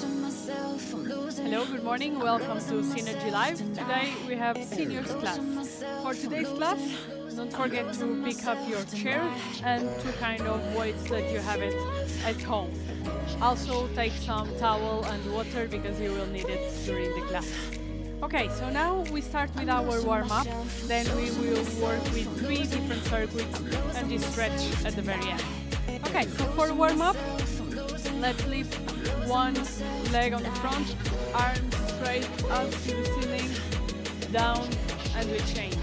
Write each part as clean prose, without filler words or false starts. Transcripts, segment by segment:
Hello, good morning. Welcome to Synergy Live. Today we have seniors class. For today's class, don't forget to pick up your chair and two kind of weights that you have it at home. Also take some towel and water because you will need it during the class. Okay, so now we start with our warm-up. Then we will work with 3 different circuits and this stretch at the very end. Okay, so for warm-up, let's lift one leg on the front, arms straight up to the ceiling, down, and we change.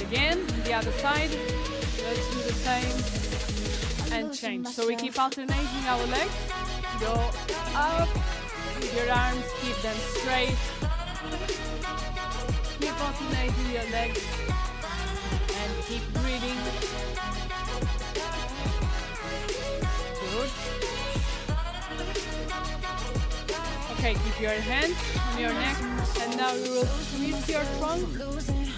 Again, the other side, let's do the same and change. So we keep alternating our legs, go up with your arms, keep them straight. Keep alternating your legs and keep breathing. Good. Okay, keep your hands on your neck, and now you will twist your trunk,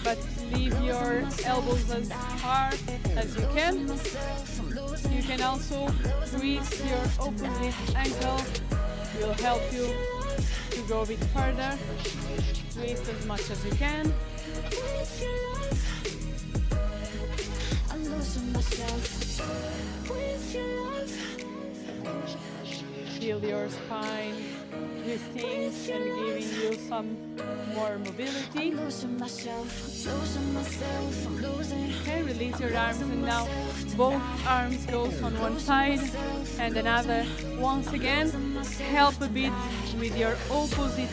but leave your elbows as hard as you can. You can also twist your opposite ankle. It will help you to go a bit further. Twist as much as you can. Feel your spine twisting and giving you some more mobility. Okay, release your arms, and now both arms goes on one side and another. Once again, help a bit with your opposite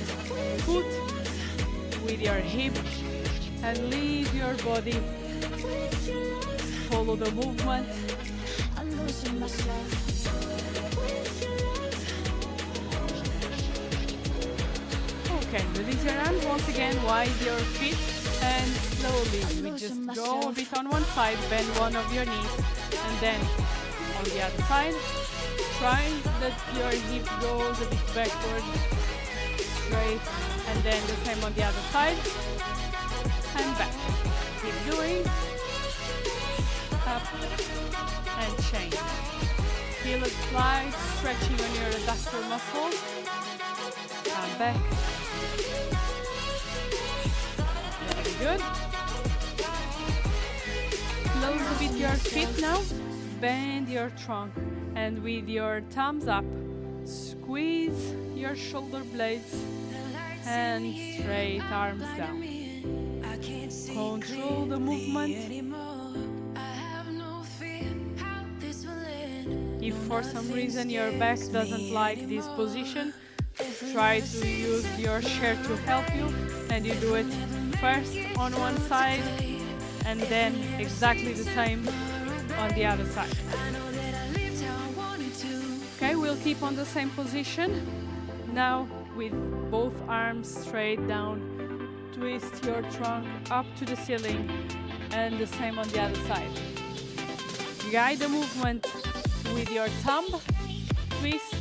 foot, with your hip, and leave your body. Follow the movement. Okay, release your arms once again, wide your feet, and slowly we just go a bit on one side, bend one of your knees, and then on the other side, try that your hip goes a bit backward, straight, and then the same on the other side, and back. Keep doing, up, and change. Feel a slight stretching on your adductor muscles, come back. Very good. Close a bit your feet now. Bend your trunk. And with your thumbs up, squeeze your shoulder blades and straight arms down. Control the movement. If for some reason your back doesn't like this position, try to use your chair to help you, and you do it first on one side and then exactly the same on the other side. Okay, we'll keep on the same position. Now with both arms straight down, twist your trunk up to the ceiling, and the same on the other side. Guide the movement with your thumb, twist,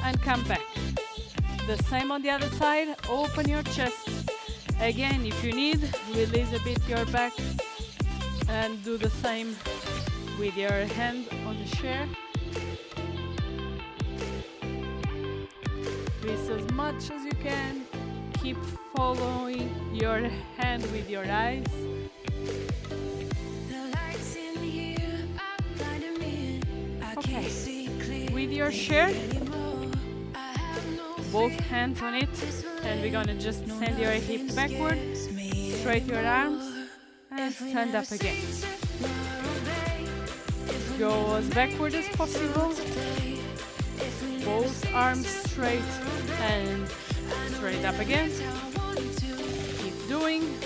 and come back. The same on the other side, open your chest. Again, if you need, release a bit your back and do the same with your hand on the chair. Twist as much as you can. Keep following your hand with your eyes. Okay, with your chair, both hands on it, and we're gonna just send your hip backward, straight your arms, and stand up again. Go as backward as possible, both arms straight, and straight up again. Keep doing,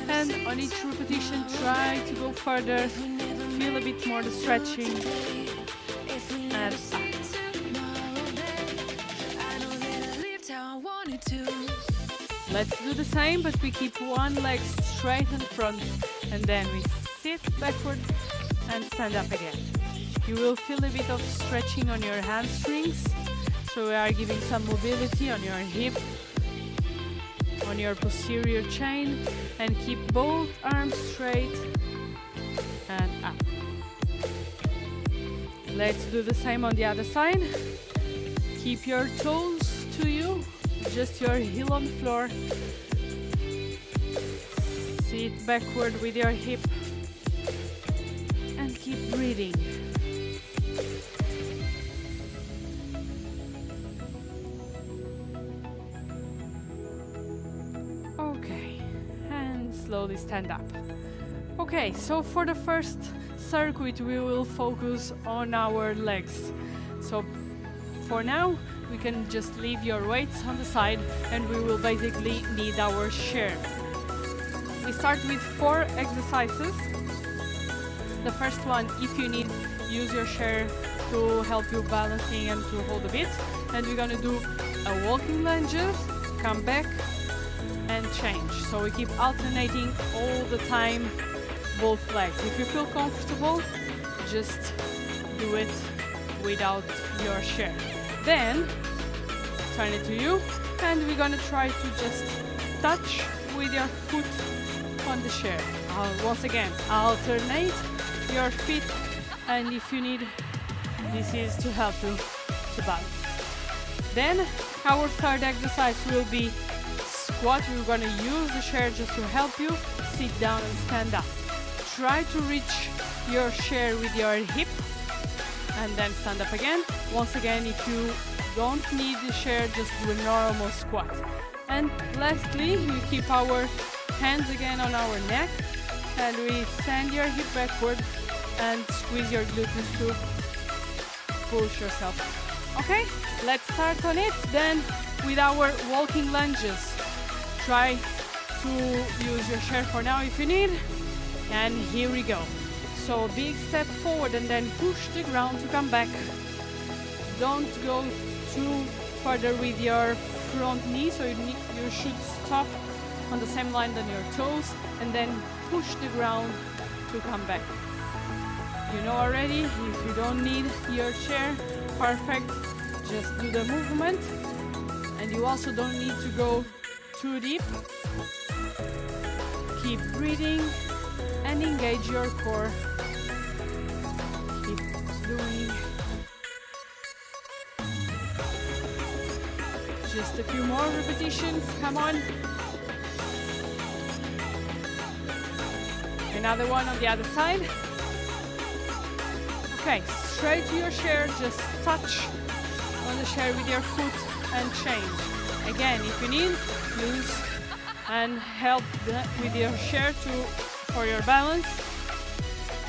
and on each repetition try to go further, feel a bit more the stretching, and up. Let's do the same, but we keep one leg straight in front, and then we sit backward and stand up again. You will feel a bit of stretching on your hamstrings, so we are giving some mobility on your hip, on your posterior chain, and keep both arms straight and up. Let's do the same on the other side. Keep your toes to you, just your heel on the floor. Sit backward with your hip and keep breathing. Okay, and slowly stand up. Okay, so for the first circuit we will focus on our legs. So for now we can just leave your weights on the side and we will basically need our chair. We start with 4 exercises. The first one, if you need, use your chair to help you balancing and to hold a bit. And we're gonna do a walking lunges, come back and change. So we keep alternating all the time both legs. If you feel comfortable, just do it without your chair. Then turn it to you and we're gonna try to just touch with your foot on the chair. Once again, alternate your feet, and if you need, this is to help you to balance. Then our third exercise will be squat. We're gonna use the chair just to help you sit down and stand up. Try to reach your chair with your hip and then stand up again. Once again, if you don't need the chair, just do a normal squat. And lastly, we keep our hands again on our neck and we send your hip backward and squeeze your glutes to push yourself. Okay, let's start on it then with our walking lunges. Try to use your chair for now if you need. And here we go. So big step forward and then push the ground to come back. Don't go too further with your front knee, so you should stop on the same line than your toes and then push the ground to come back. You know already, if you don't need your chair, perfect, just do the movement. And you also don't need to go too deep. Keep breathing and engage your core. Keep doing. Just a few more repetitions, come on. Another one on the other side. Okay, straight to your chair, just touch on the chair with your foot and change. Again, if you need, use and help with your chair for your balance.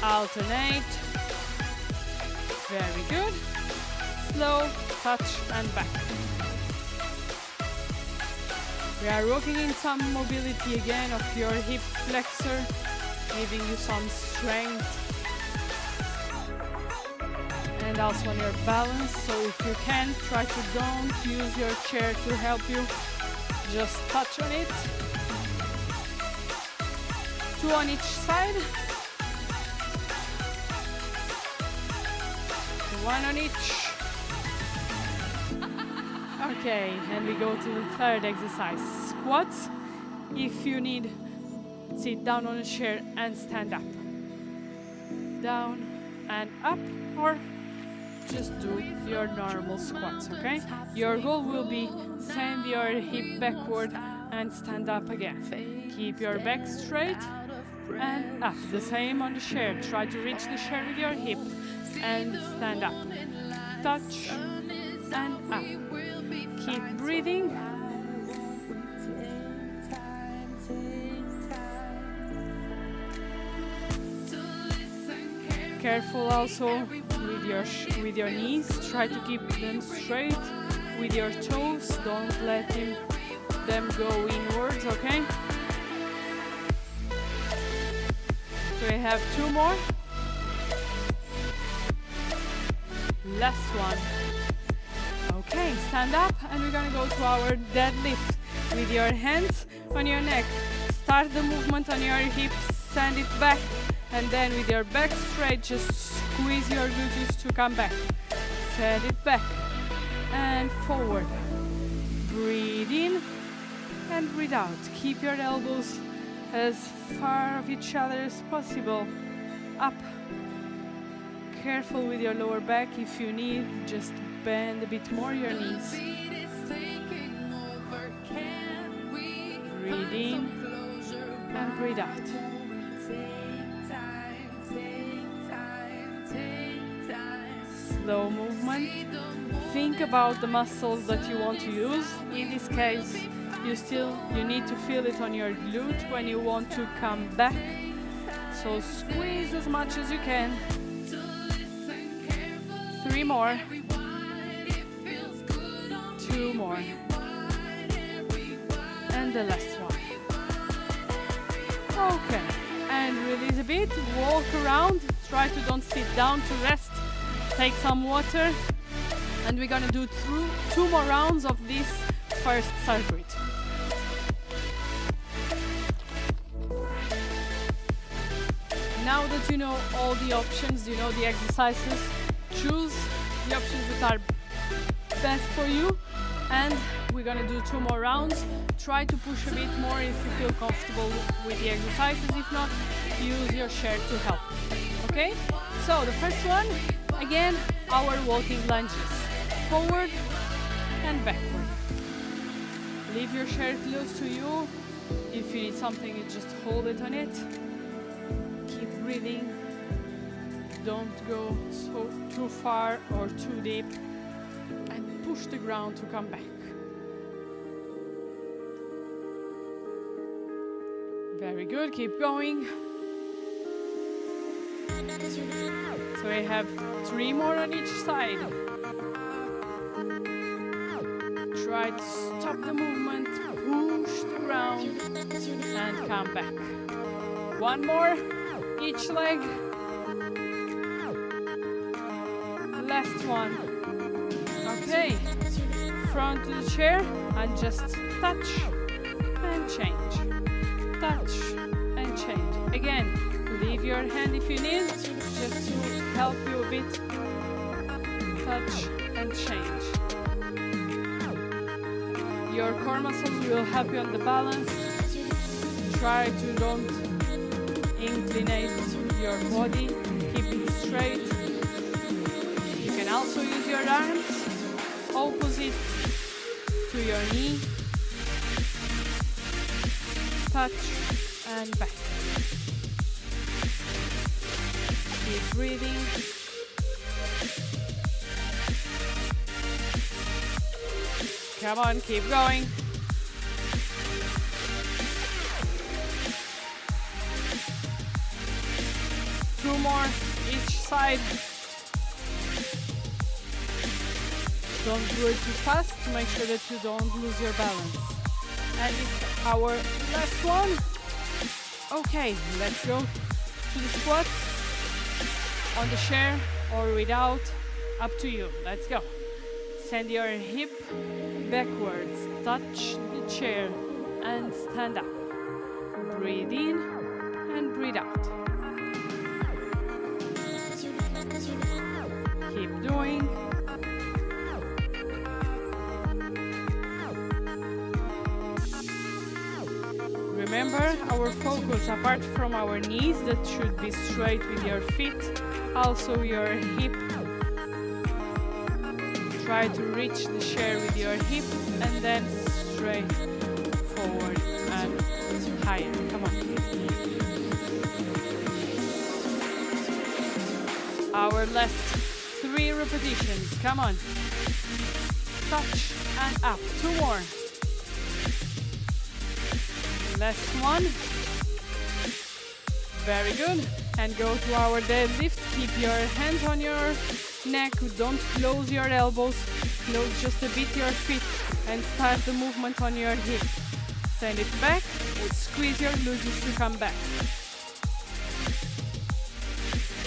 Alternate. Very good. Slow, touch and back. We are working in some mobility again of your hip flexor, giving you some strength and also on your balance. So if you can, try to don't use your chair to help you, just touch on it. 2 on each side. 1 on each. Okay, and we go to the third exercise, squats. If you need, sit down on a chair and stand up. Down and up, or just do your normal squats, okay? Your goal will be send your hip backward and stand up again. Keep your back straight and up. The same on the chair. Try to reach the chair with your hip and stand up. Touch and up. Keep breathing. Careful also with your knees. Try to keep them straight with your toes. Don't let them go inwards, okay? So we have 2 more. Last one. Okay, stand up and we're gonna go to our deadlift with your hands on your neck. Start the movement on your hips, send it back, and then with your back straight, just squeeze your glutes to come back. Send it back and forward. Breathe in and breathe out. Keep your elbows as far of each other as possible. Up. Careful with your lower back. If you need, just bend a bit more your knees. Breathe in and breathe out. Slow movement. Think about the muscles that you want to use. In this case, you need to feel it on your glute when you want to come back. So squeeze as much as you can. 3 more. 2 more. And the last one. Okay. And release a bit. Walk around. Try to don't sit down to rest. Take some water. And we're gonna do 2 more rounds of this first circuit. Now that you know all the options, you know the exercises, choose the options that are best for you, and we're gonna do 2 more rounds. Try to push a bit more if you feel comfortable with the exercises. If not, use your chair to help. Okay? So the first one, again, our walking lunges. Forward and backward. Leave your chair close to you. If you need something, you just hold it on it. Keep breathing. Don't go too far or too deep. And push the ground to come back. Very good. Keep going. So we have 3 more on each side. Try to stop the movement, push the ground, and come back. 1 more, each leg. Last one. Okay, front to the chair, and just touch and change. Touch and change. Again, leave your hand if you need, just to help you a bit. Touch and change. Your core muscles will help you on the balance. Try to don't inclinate your body. Keep it straight. You can also use your arms opposite to your knee. Touch and back. Keep breathing. Come on, keep going. Two more each side. Don't do it too fast to make sure that you don't lose your balance. And it's our last one. Okay, let's go to the squats on the chair or without, up to you. Let's go. Send your hip backwards, touch the chair and stand up. Breathe in and breathe out. Keep doing. Remember our focus, apart from our knees that should be straight with your feet, also your hip. Try to reach the chair with your hip and then straight forward and higher. Come on. Our last 3 repetitions. Come on. Touch and up. 2 more. Last one. Very good. And go to our deadlift. Keep your hands on your neck. Don't close your elbows. Close just a bit your feet and start the movement on your hip. Send it back and squeeze your glutes to come back.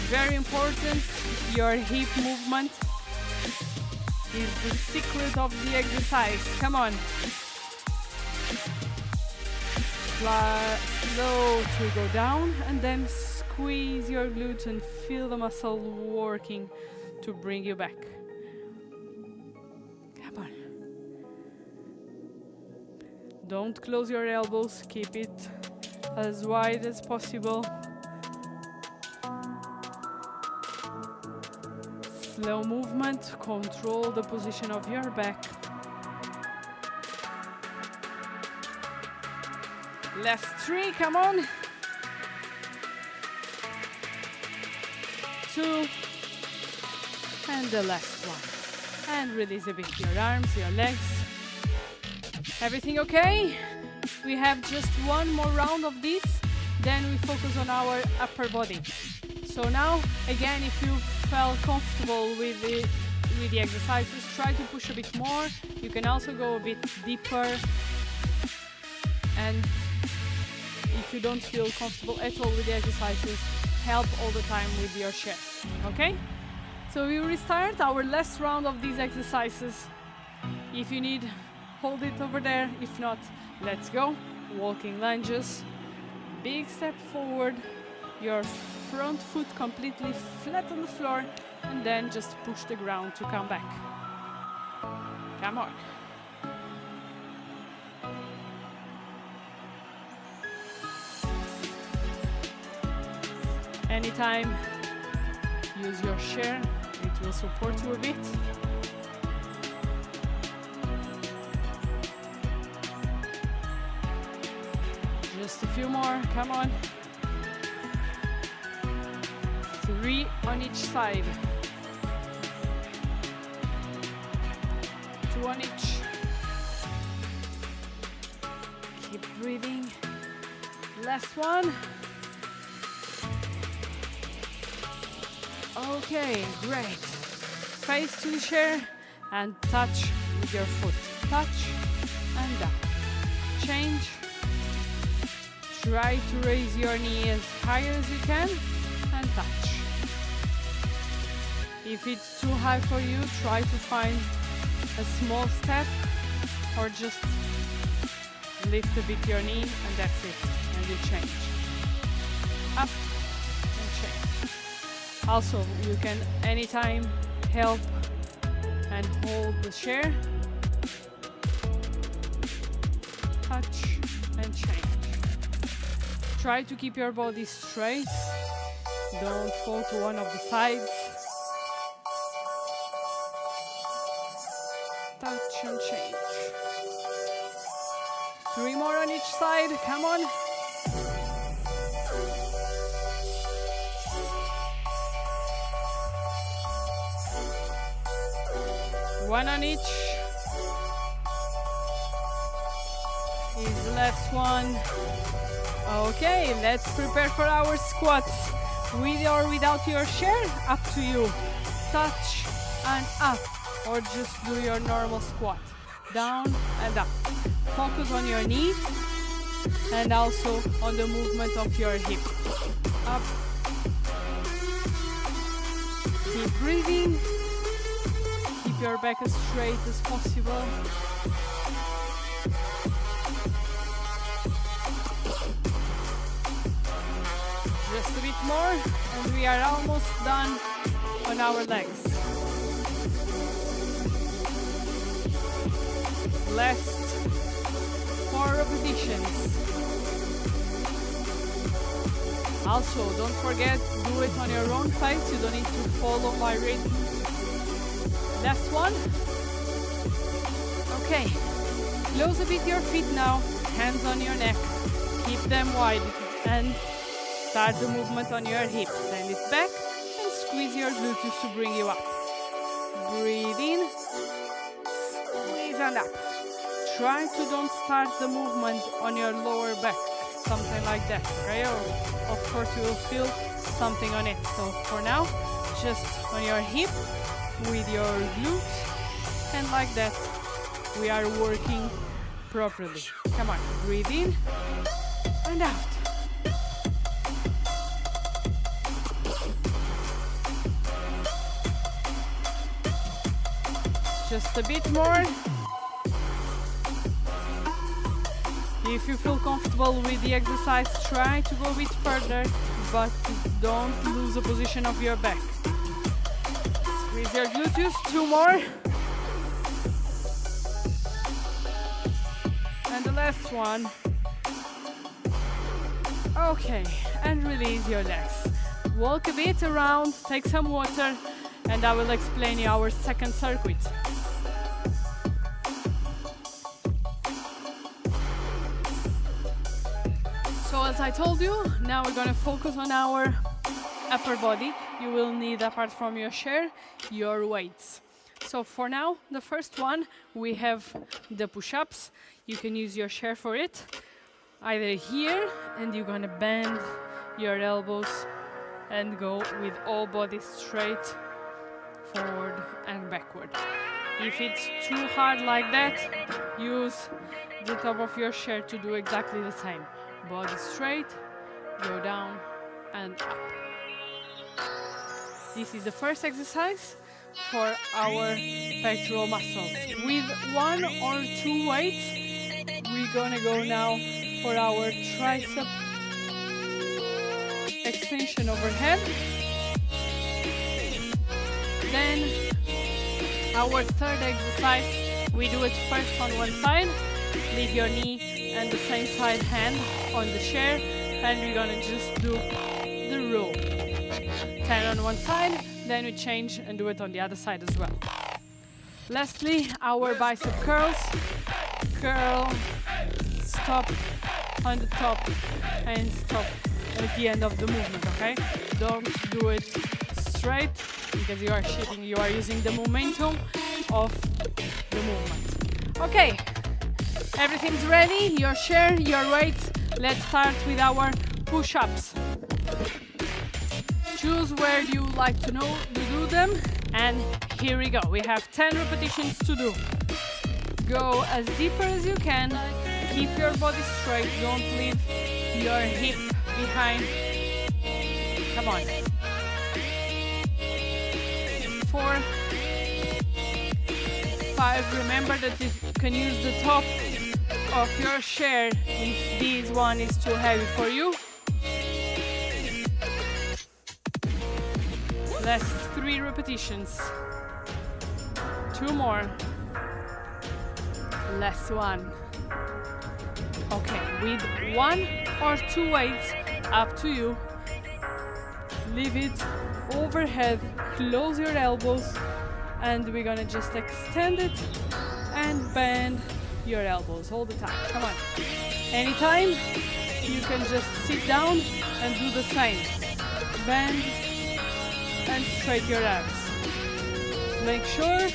Very important, your hip movement is the secret of the exercise. Come on. Slow to go down and then squeeze your glutes and feel the muscle working to bring you back. Come on. Don't close your elbows, keep it as wide as possible. Slow movement, control the position of your back. Last 3, come on. 2, and the last one. And release a bit your arms, your legs. Everything okay? We have just one more round of this, then we focus on our upper body. So now, again, if you felt comfortable with the exercises, try to push a bit more. You can also go a bit deeper. And if you don't feel comfortable at all with the exercises, help all the time with your chest, okay? So we restart our last round of these exercises. If you need, hold it over there. If not, let's go. Walking lunges, big step forward, your front foot completely flat on the floor, and then just push the ground to come back. Come on. Anytime, use your chair, it will support you a bit. Just a few more, come on. 3 on each side. 2 on each. Keep breathing. Last one. Okay, great. Face to the chair and touch with your foot. Touch and down. Change. Try to raise your knee as high as you can and touch. If it's too high for you, try to find a small step or just lift a bit your knee and that's it. And you change. Up and change. Also, you can anytime help and hold the chair. Touch and change. Try to keep your body straight. Don't fall to one of the sides. Touch and change. 3 more on each side. Come on. One on each. Is the last one. Okay, let's prepare for our squats. With or without your chair, up to you. Touch and up, or just do your normal squat. Down and up. Focus on your knee and also on the movement of your hip. Up. Keep breathing. Keep your back as straight as possible. Just a bit more, and we are almost done on our legs. Last 4 repetitions. Also, don't forget, do it on your own pace. You don't need to follow my rhythm. Last one. Okay. Close a bit your feet now. Hands on your neck. Keep them wide and start the movement on your hips. Send it back and squeeze your glutes to bring you up. Breathe in, squeeze and up. Try to don't start the movement on your lower back, something like that, okay? Of course you will feel something on it. So for now, just on your hip with your glutes, and like that, we are working properly. Come on, breathe in and out. Just a bit more. If you feel comfortable with the exercise, try to go a bit further, but don't lose the position of your back. Squeeze your gluteus, 2 more. And the last one. Okay, and release your legs. Walk a bit around, take some water, and I will explain you our second circuit. as I told you, now we're gonna focus on our upper body. You will need, apart from your chair, your weights. So for now, the first one, we have the push-ups. You can use your chair for it, either here, and you're gonna bend your elbows and go with all body straight, forward and backward. If it's too hard like that, use the top of your chair to do exactly the same. Body straight, go down and up. This is the first exercise for our pectoral muscles. With 1 or 2 weights, we're gonna go now for our tricep extension overhead. Then our third exercise, we do it first on one side, leave your knee and the same side hand on the chair, and we're gonna just do the row. 10 on one side, then we change and do it on the other side as well. Lastly, our bicep curls. Curl, stop on the top and stop at the end of the movement, okay? Don't do it straight because you are shifting, you are using the momentum of the movement. Okay, everything's ready, your chair, your weights. Let's start with our push-ups. Choose where you like to do them, and here we go. We have 10 repetitions to do. Go as deeper as you can. Keep your body straight. Don't leave your hip behind. Come on. 4, 5. Remember that you can use the top of your chair if this one is too heavy for you. Last 3 repetitions. 2 more. Last 1. Okay, with 1 or 2 weights, up to you. Leave it overhead, close your elbows, and we're gonna just extend it and bend your elbows all the time. Come on. Anytime, you can just sit down and do the same. Bend and straighten your arms. Make sure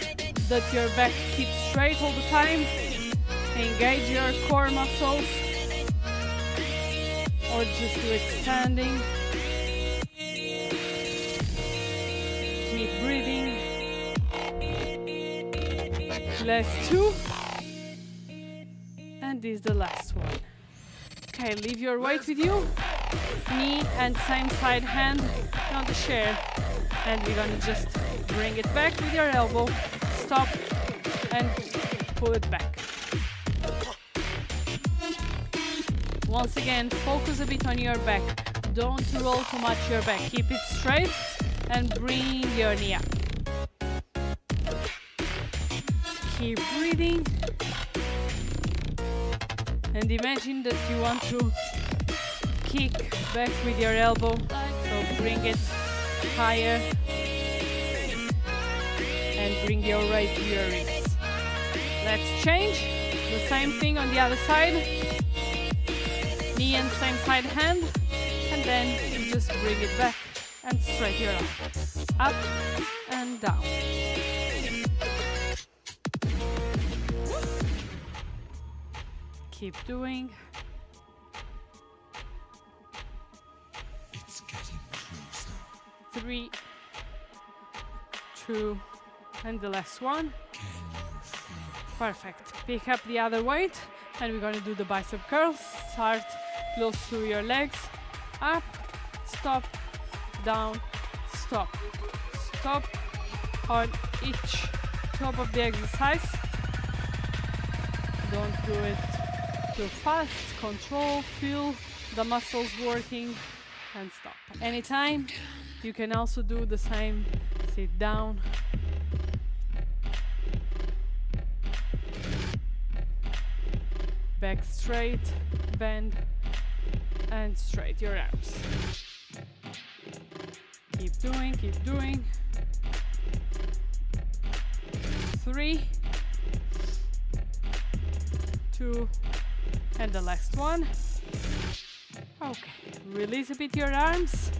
that your back keeps straight all the time. Engage your core muscles, or just do it standing. Keep breathing. Last 2. And this is the last one. Okay, leave your weight with you. Knee and same side hand on the chair. And we're gonna just bring it back with your elbow. Stop and pull it back. Once again, focus a bit on your back. Don't roll too much your back. Keep it straight and bring your knee up. Keep breathing. And imagine that you want to kick back with your elbow. So bring it higher. And bring your right to your ribs. Let's change. The same thing on the other side. Knee and same side hand, and then you just bring it back and straight your arm. Up and down. Keep doing. It's getting closer. 3, 2, and the last one. Can you feel it? Perfect. Pick up the other weight, and we're going to do the bicep curls. Start close to your legs. Up, stop, down, stop. Stop on each top of the exercise. Don't do it too fast. Control, feel the muscles working, and stop. Anytime, you can also do the same. Sit down. Back straight, bend, and straight your arms. Keep doing, keep doing. 3, 2, and the last one. Okay, release a bit your arms.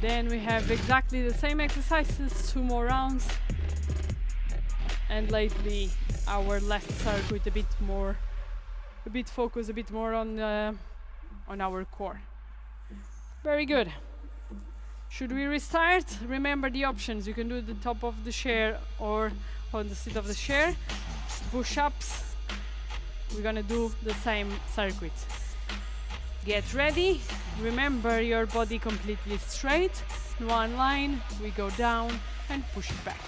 Then we have exactly the same exercises, 2 more rounds. And lately our last circuit a bit focused a bit more on our core. Very good. Should we restart? Remember the options. You can do the top of the chair or on the seat of the chair. Push-ups. We're gonna do the same circuit. Get ready. Remember your body completely straight. In one line, we go down and push it back.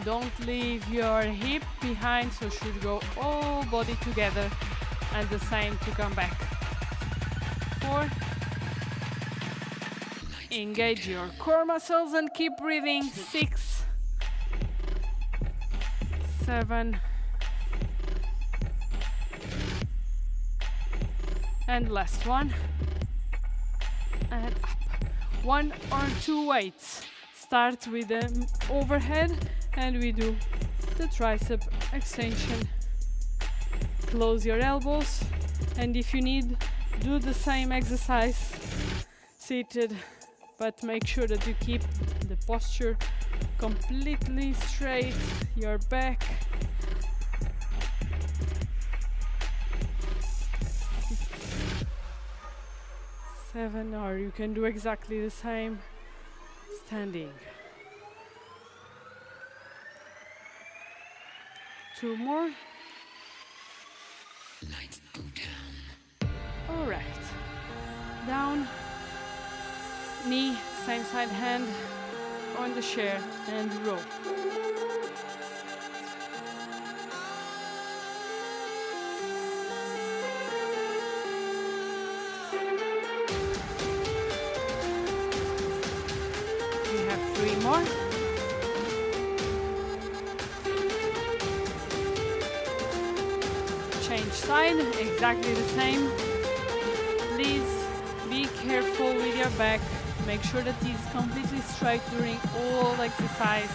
Don't leave your hip behind, so should go all body together, and the same to come back. 4. Engage your core muscles and keep breathing. 6, 7, and last one. And up. 1 or 2 weights. Start with the overhead and we do the tricep extension. Close your elbows, and if you need, do the same exercise seated, but make sure that you keep the posture completely straight, your back. 6, 7, or you can do exactly the same standing. 2 more. Lights go down. All right. Down. Knee, same side hand on the chair and row. We have 3 more. Change side, exactly the same. Please be careful with your back. Make sure that it's completely straight during all exercise.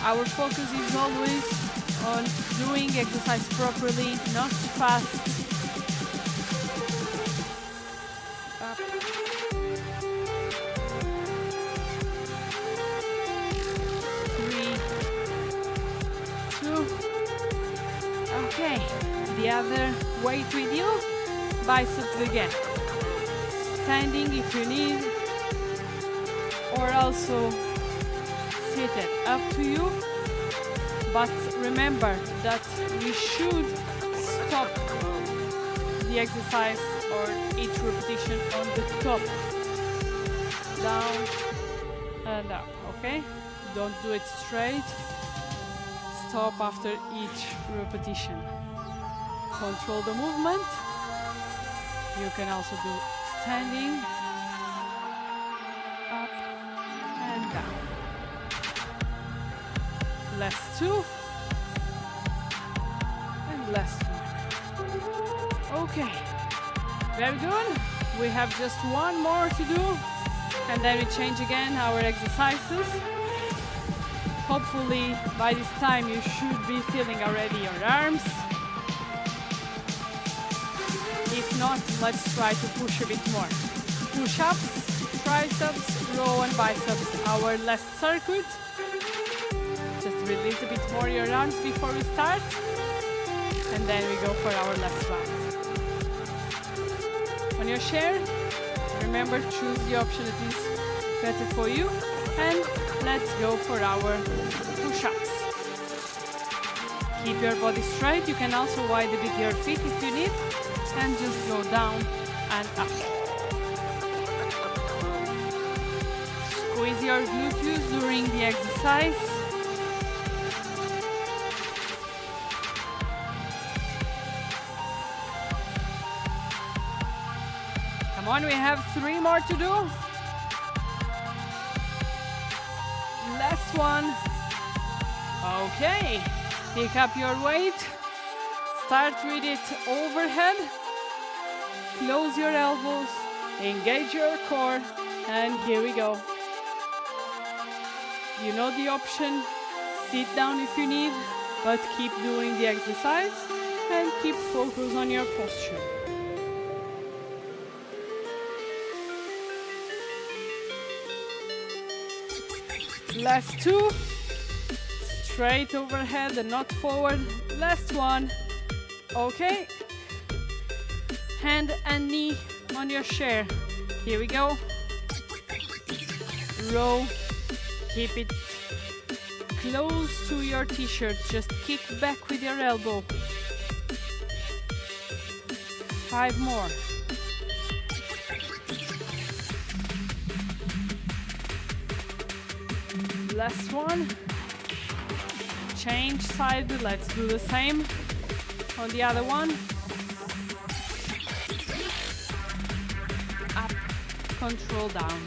Our focus is always on doing exercise properly, not too fast. Up. 3, 2. Okay, the other weight with you, biceps again. Standing if you need, or also seated, up to you. But remember that we should stop the exercise or each repetition on the top. Down and up, okay? Don't do it straight. Stop after each repetition. Control the movement. You can also do standing, up and down. Last 2 and last 1. Okay, very good. We have just 1 more to do, and then we change again our exercises. Hopefully by this time you should be feeling already your arms. If not, let's try to push a bit more. Push-ups, triceps, row and biceps, our last circuit. Just release a bit more your arms before we start. And then we go for our last round. On your chair, remember, choose the option that is better for you. And let's go for our push-ups. Keep your body straight. You can also widen a bit your feet if you need. And just go down and up. Squeeze your gluteus during the exercise. Come on, we have 3 more to do. Last one. Okay, pick up your weight. Start with it overhead. Close your elbows, engage your core, and here we go. You know the option, sit down if you need, but keep doing the exercise. and keep focus on your posture. Last two, straight overhead and not forward. Last one, okay. Hand and knee on your chair. Here we go. Row, keep it close to your t-shirt. Just kick back with your elbow. 5 more. Last one. Change side. Let's do the same on the other one. Up, control down.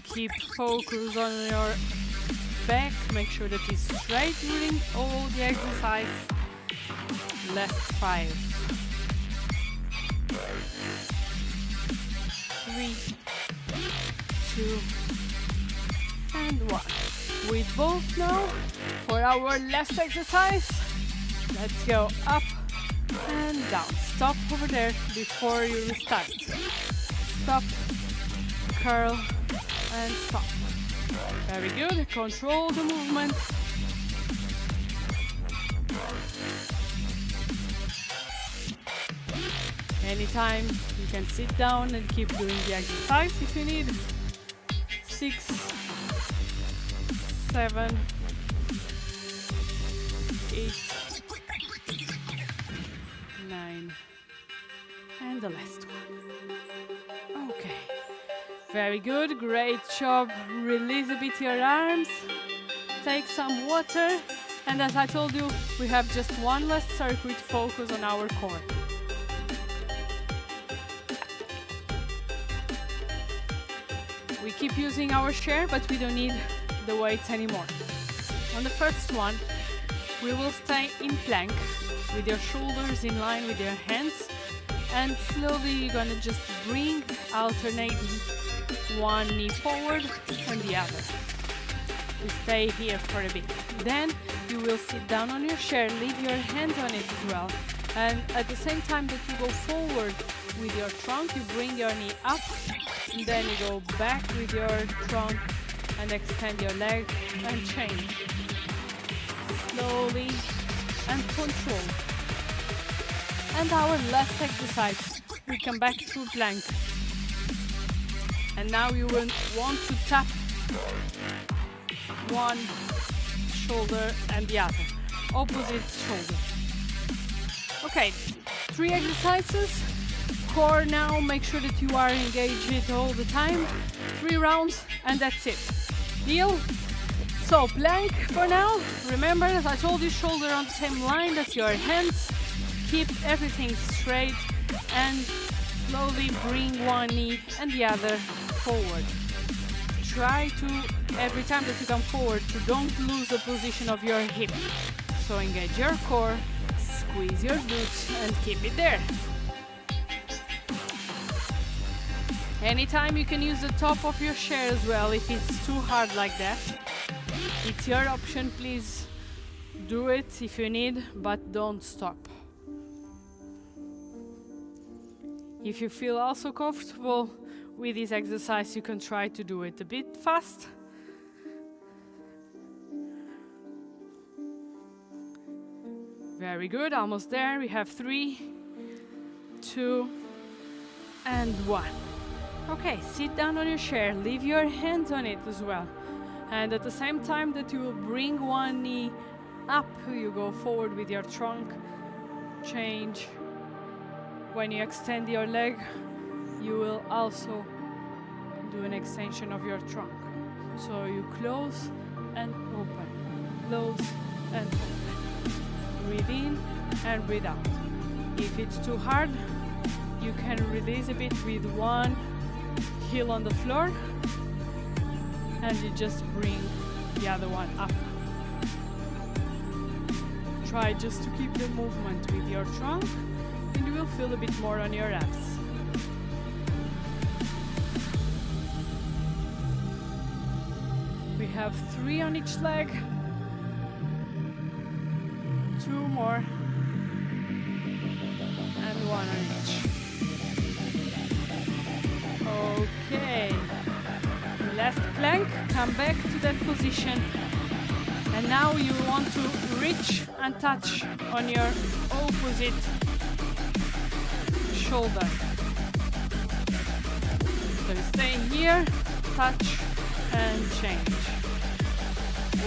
Keep focus on your back. Make sure that it's straight during all the exercise. Last 5. 3, 2, and 1. With both now for our last exercise. Let's go up and down. Stop over there before you restart. Stop, curl, and stop. Very good. Control the movement. Anytime you can sit down and keep doing the exercise if you need. 6, 7, 8, 9, and the last one. Okay. Very good, great job. Release a bit your arms, take some water, and as I told you, we have just one last circuit. Focus on our core. We keep using our chair, but we don't need the weights anymore. On the first one, we will stay in plank with your shoulders in line with your hands, and slowly you're gonna just bring, alternating one knee forward and the other. We stay here for a bit. Then you will sit down on your chair, leave your hands on it as well. And at the same time that you go forward with your trunk, you bring your knee up, and then you go back with your trunk and extend your leg and change. Slowly and control. And our last exercise, we come back to plank. And now you will want to tap one shoulder and the other, opposite shoulder. Okay, 3 exercises. Core now, make sure that you are engaged with all the time. 3 rounds and that's it. Deal? So plank for now. Remember, as I told you, shoulder on the same line as your hands. Keep everything straight and slowly bring one knee and the other forward. Try to, every time that you come forward, to don't lose the position of your hip. So engage your core, squeeze your glutes and keep it there. Anytime you can use the top of your chair as well if it's too hard like that. It's your option, please do it if you need, but don't stop. If you feel also comfortable with this exercise, you can try to do it a bit fast. Very good, almost there. We have 3, 2, and 1. Okay, sit down on your chair, leave your hands on it as well. And at the same time that you will bring one knee up, you go forward with your trunk, change. When you extend your leg, you will also do an extension of your trunk. So you close and open, close and open. Breathe in and breathe out. If it's too hard, you can release a bit with one heel on the floor and you just bring the other one up. Try just to keep the movement with your trunk and you will feel a bit more on your abs. have 3 on each leg. 2 more. And 1 on each. Okay. Last plank, come back to that position. And now you want to reach and touch on your opposite shoulder. So you stay here, touch and change.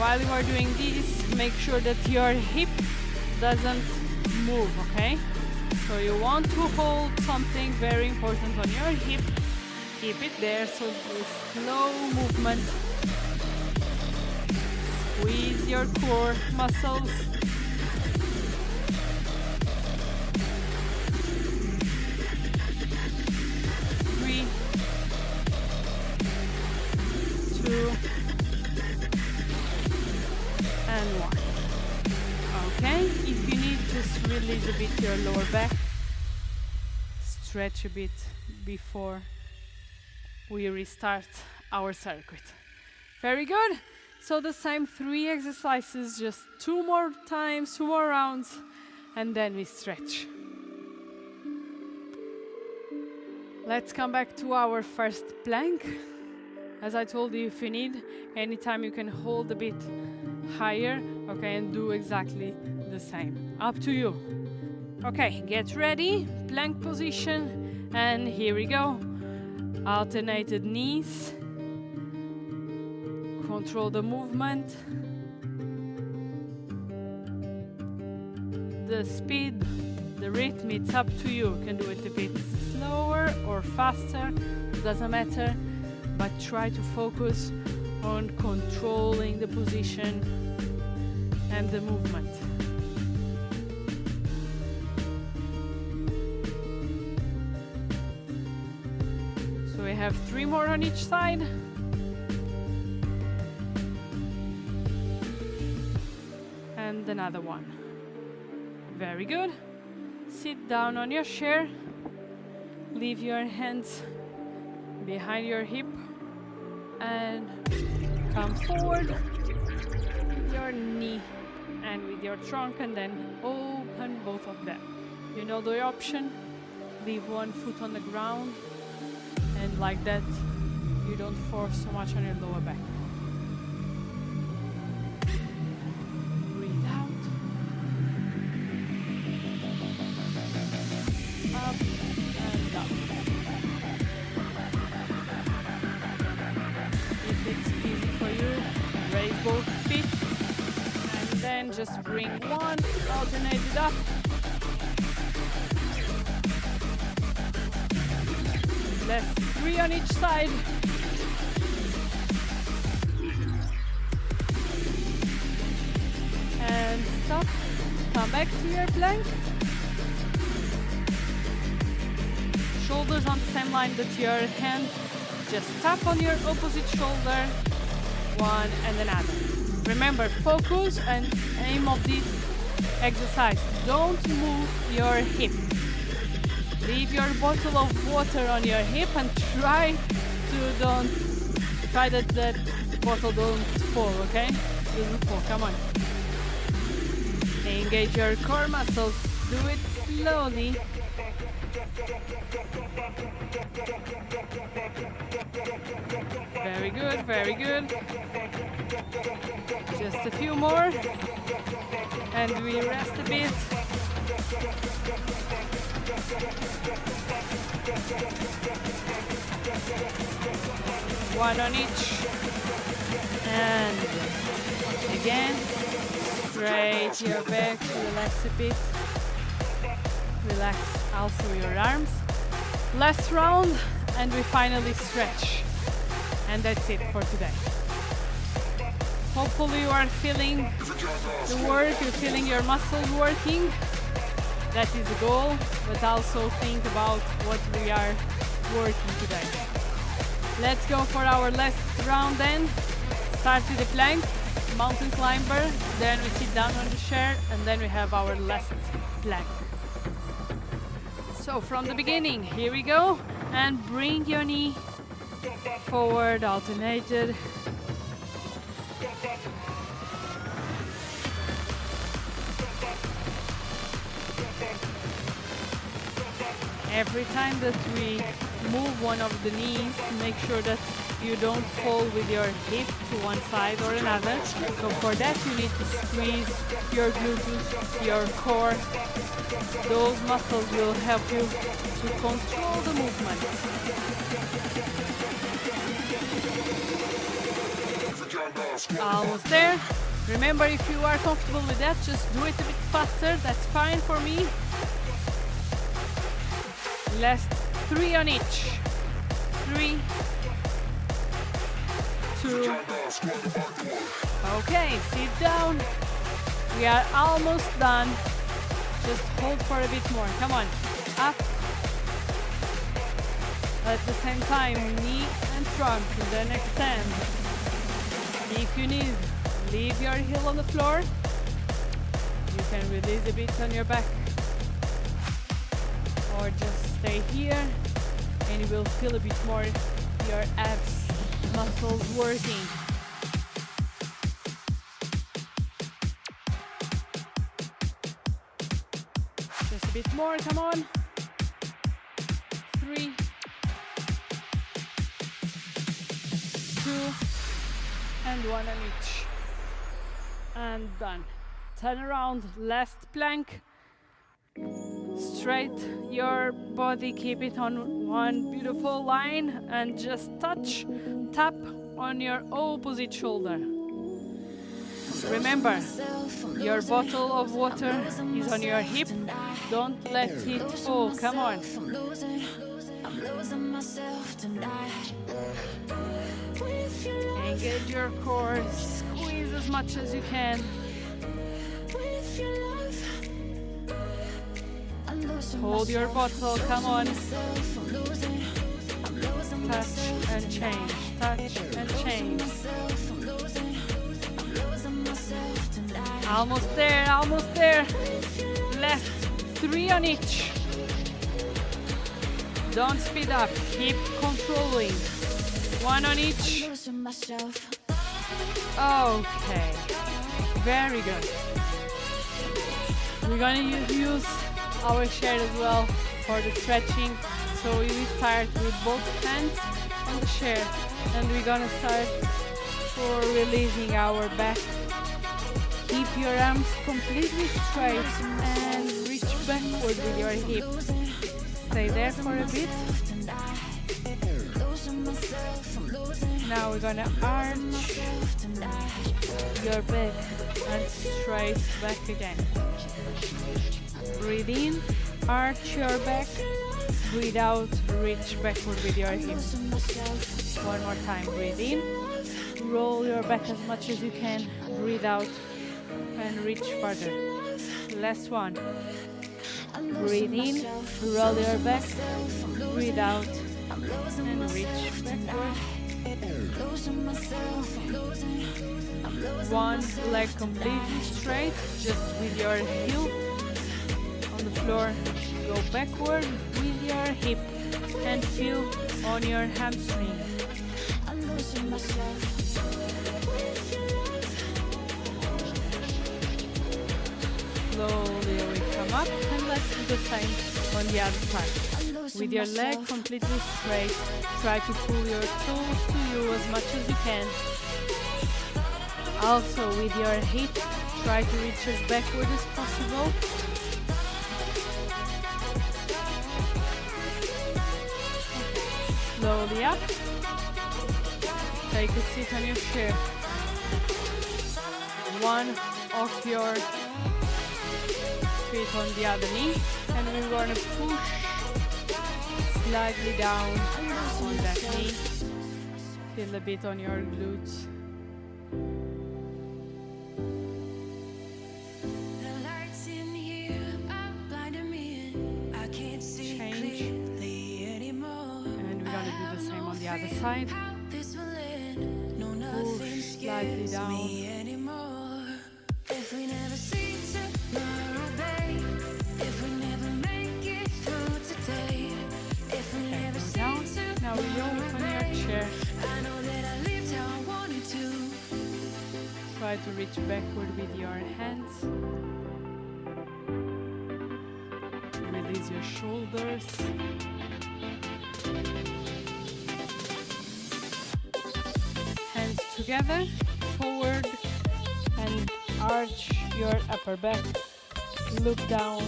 While you are doing this, make sure that your hip doesn't move, okay? So you want to hold something very important on your hip. Keep it there, so the slow movement. Squeeze your core muscles. Three, 2, and 1. Okay, if you need, just release a bit your lower back. Stretch a bit before we restart our circuit. Very good. So the same 3 exercises, just 2 more times, 2 more rounds, and then we stretch. Let's come back to our first plank. As I told you, if you need, anytime you can hold a bit higher, okay, and do exactly the same. Up to you. Okay, get ready, plank position, and here we go. Alternated knees. Control the movement. The speed, the rhythm, it's up to you. You can do it a bit slower or faster, doesn't matter, but try to focus on controlling the position and the movement. So we have 3 more on each side. And another one. Very good. Sit down on your chair. Leave your hands behind your hip and come forward with your knee and with your trunk, and then open both of them. You know the option. Leave one foot on the ground, and like that you don't force so much on your lower back. Breathe out. Up and down. If it's easy for you, raise both feet and then just bring one, alternate it up. That's 3 on each side. And stop. Come back to your plank. Shoulders on the same line that your hand. Just tap on your opposite shoulder. One and another. Remember, focus and aim of this exercise. Don't move your hip. Leave your bottle of water on your hip and try that bottle don't fall, okay? Doesn't fall, come on. Engage your core muscles. Do it slowly. Very good, very good. Just a few more. And we rest a bit. One on each. And again. Straight your back, relax a bit. Relax also your arms. Last round, and we finally stretch. And that's it for today. Hopefully you are feeling the work, you're feeling your muscles working. That is the goal, but also think about what we are working today. Let's go for our last round then. Start with the plank, mountain climber, then we sit down on the chair, and then we have our last plank. So from the beginning, here we go, and bring your knee forward, alternated. Every time that we move one of the knees, make sure that you don't fall with your hip to one side or another. So for that you need to squeeze your glutes, your core. Those muscles will help you to control the movement. Almost there. Remember, if you are comfortable with that, just do it a bit faster. That's fine for me. Last 3 on each. 3, 2. Okay, sit down. We are almost done. Just hold for a bit more. Come on. Up. At the same time, knee and trunk. And then extend. If you need, leave your heel on the floor. You can release a bit on your back. Or just stay here and you will feel a bit more your abs muscles working. Just a bit more, come on. 3, 2, and 1 on each. And done. Turn around, last plank. Straight your body, keep it on one beautiful line and just tap on your opposite shoulder. Remember, your bottle of water is on your hip. Don't let it fall, come on. Engage your core, squeeze as much as you can. Hold your bottle, come on. Touch and change, touch and change. Almost there, almost there. Last 3 on each. Don't speed up, keep controlling. 1 on each. Okay, very good. We're gonna use our chair as well for the stretching. So we start with both hands on the chair and we're gonna start for releasing our back. Keep your arms completely straight and reach backward with your hips. Stay there for a bit. Now we're gonna arch your back and straight back again. Breathe in, arch your back. Breathe out, reach backward with your hips. One more time, breathe in. Roll your back as much as you can. Breathe out and reach further. Last one. Breathe in, roll your back. Breathe out and reach backward. One leg completely straight, just with your heel on the floor. Go backward with your hip and feel on your hamstring. Slowly we come up and let's do the same on the other side. With your leg completely straight, try to pull your toes to you as much as you can. Also with your hip, try to reach as backward as possible. Slowly up. Take a seat on your chair. One of your feet on the other knee, and we're going to push slightly down on that knee. Feel a bit on your glutes. Other side. Push slightly down. If we never see tomorrow, babe. If we never make it through today. If we never see tomorrow. Now we open your chair. I know that I lived how I wanted to. Try to reach backward with your hands. Release your shoulders. Hands together, forward, and arch your upper back. Look down.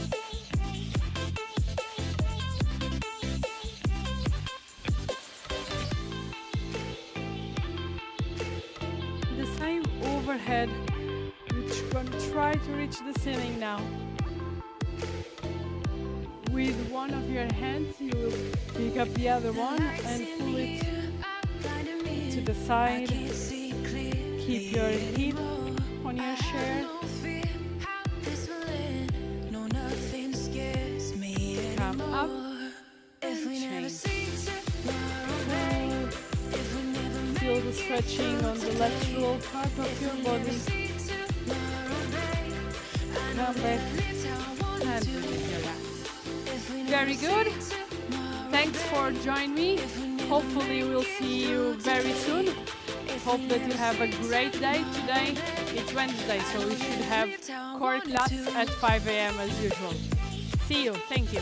The same overhead. You're going to try to reach the ceiling now. With one of your hands, you will pick up the other one and pull it to the side. Keep your hip on your chair. Come up and change. Feel the stretching on the lateral part of your body. Come back and relax. Very good. Thanks for joining me. Hopefully we'll see you very soon. Hope that you have a great day today. It's Wednesday, so we should have core class at 5 a.m. as usual. See you. Thank you.